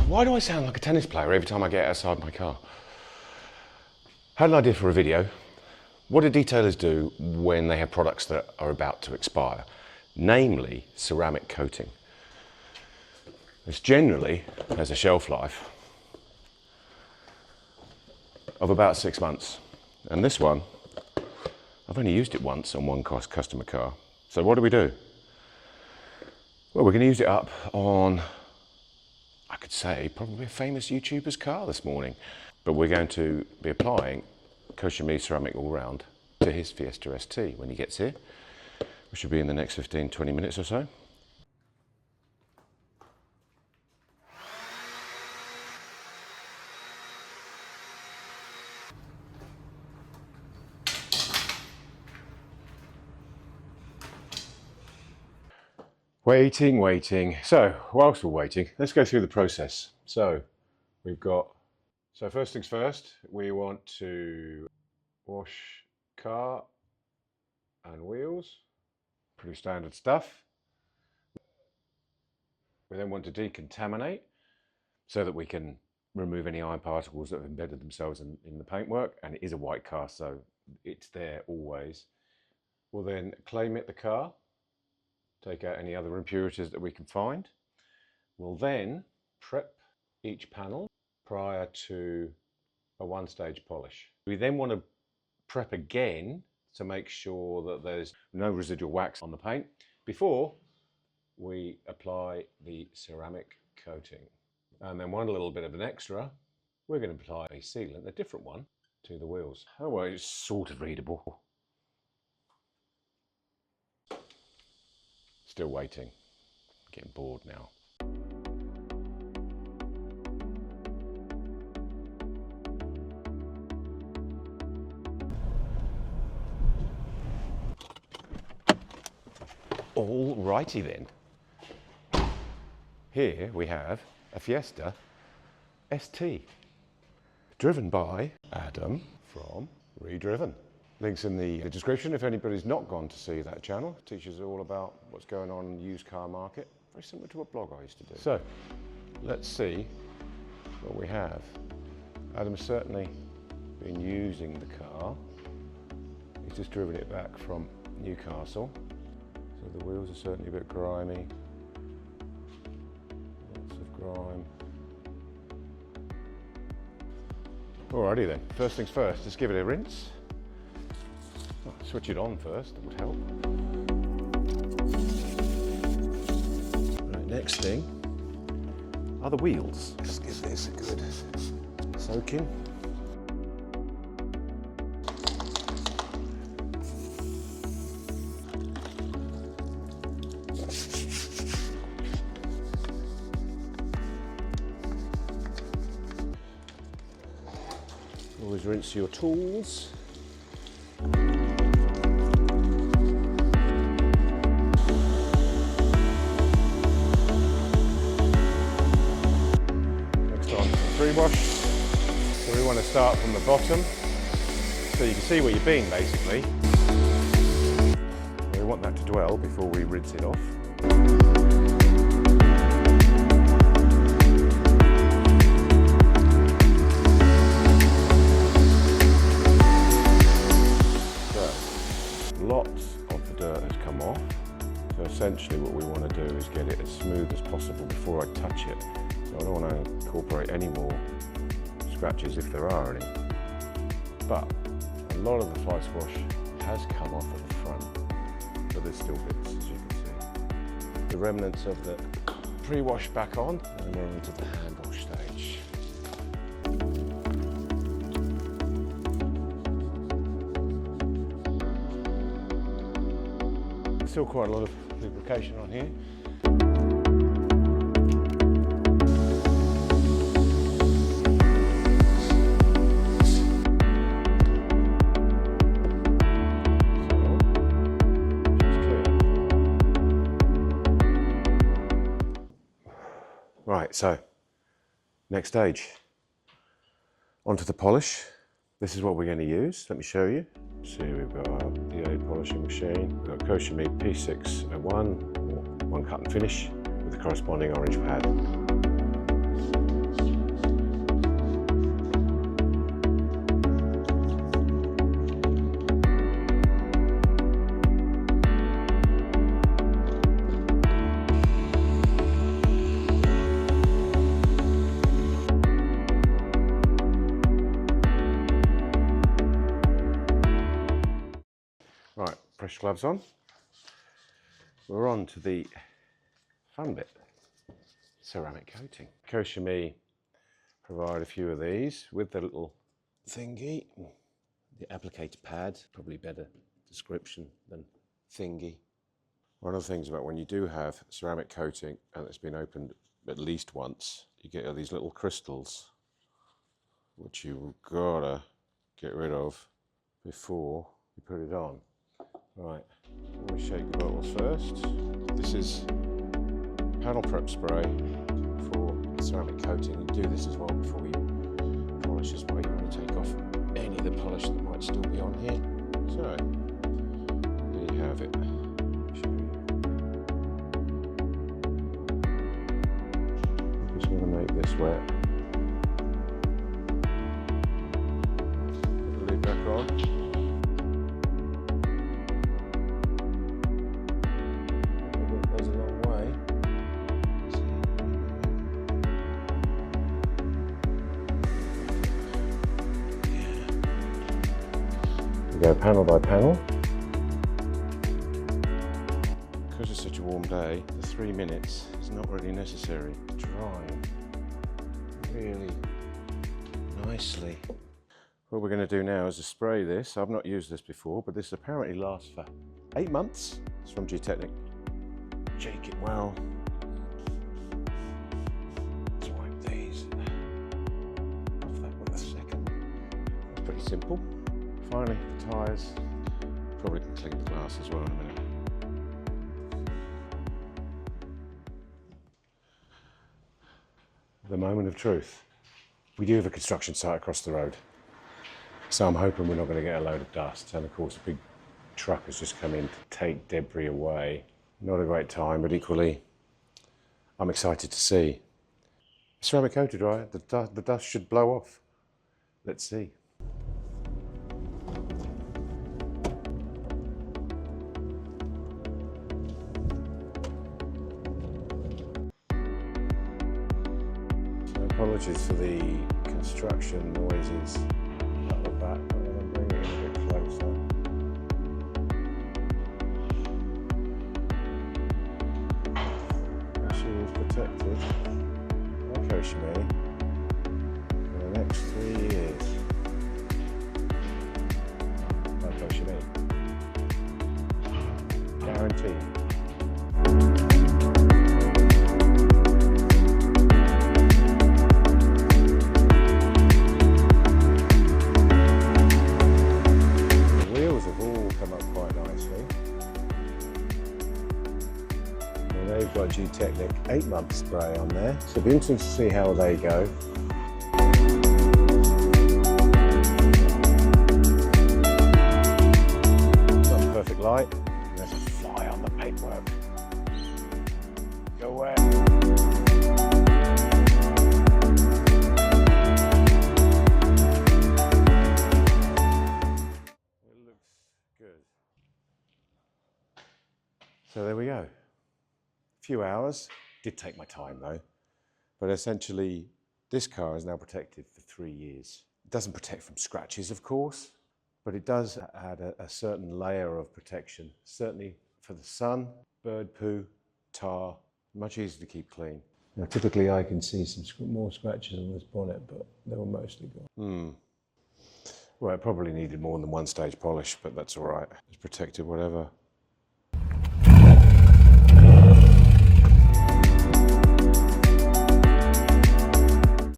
Why do I sound like a tennis player every time I get outside my car? Had an idea for a video. What do detailers do when they have products that are about to expire? Namely, ceramic coating. This generally has a shelf life of about 6 months. And this one, I've only used it once on one customer car. So what do? Well, we're going to use it up on, I could say, probably a famous YouTuber's car this morning. But we're going to be applying Koshimi ceramic all round to his FiestaST when he gets here, which should be in the next 15-20 minutes or so. Waiting. So, whilst we're waiting, let's go through the process. So, first things first, we want to wash car and wheels. Pretty standard stuff. We then want to decontaminate so that we can remove any iron particles that have embedded themselves in the paintwork, and it is a white car, so it's there always. We'll then clay-mitt the car, take out any other impurities that we can find. We'll then prep each panel prior to a one-stage polish. We then want to prep again to make sure that there's no residual wax on the paint before we apply the ceramic coating. And then one little bit of an extra, we're going to apply a sealant, a different one, to the wheels. Oh well, it's sort of readable. Still waiting. Getting bored now. Alrighty then. Here we have a FiestaST, driven by Adam from Redriven. Links in the description if anybody's not gone to see that channel. It teaches all about what's going on in the used car market. Very similar to what blog I used to do. So, let's see what we have. Adam's certainly been using the car. He's just driven it back from Newcastle. So the wheels are certainly a bit grimy. Lots of grime. Alrighty then, first things first, let's give it a rinse. Switch it on first, that would help. Right, next thing are the wheels. Just give this a good soaking. Always rinse your tools. Pre-wash. So we want to start from the bottom so you can see where you've been basically. We want that to dwell before we rinse it off. So lots of the dirt has come off. So essentially what we want to do is get it as smooth as possible before I touch it. So I don't want to incorporate any more scratches if there are any. But a lot of the fly squash has come off at the front, but there's still bits, as you can see. The remnants of the pre-wash back on, and we're into the hand wash stage. Still quite a lot of lubrication on here. Right, so next stage, onto the polish. This is what we're going to use. Let me show you. So we've got our DA polishing machine. We've got Koshimi P601, or one cut and finish. with the corresponding orange pad. Right, pressure gloves on. We're on to the fun bit, ceramic coating. Koshimi provide a few of these with the little thingy, the applicator pad, probably better description than thingy. One of the things about when you do have ceramic coating and it's been opened at least once, you get all these little crystals, which you've gotta get rid of before you put it on. Right, let me shake the bottles first. This is panel prep spray for ceramic coating. You do this as well before you polish as well. You want to take off any of the polish that might still be on here. So, there you have it. Show you. I'm just going to make this wet. Put the lid back on. Go panel by panel. Because it's such a warm day, the 3 minutes is not really necessary. It's drying really nicely. What we're going to do now is to spray this. I've not used this before, but this apparently lasts for 8 months. It's from G-Technic. Shake it well. Let's wipe these off that with a second. Pretty simple. Finally, the tyres. Probably can clean the glass as well in a minute. The moment of truth. We do have a construction site across the road, so I'm hoping we're not going to get a load of dust. And of course, a big truck has just come in to take debris away. Not a great time, but equally, I'm excited to see. Ceramic coated, right? The dust should blow off. Let's see. Apologies for the construction noises at the back. I'm going to bring it in a bit closer. She is protected by Koshimi for the next 3 years. By Koshimi. Guaranteed. They've got G-Technic 8-month spray on there, so it'll be interesting to see how they go. Not perfect light. There's a fly on the paintwork. Go away. It looks good. So there we go. Few hours, did take my time though, but essentially this car is now protected for 3 years. It doesn't protect from scratches, of course, but it does add a certain layer of protection, certainly for the sun, bird poo, tar, much easier to keep clean. Now typically I can see some more scratches on this bonnet, but they were mostly gone. Well, it probably needed more than one stage polish, but that's all right. It's protected, whatever.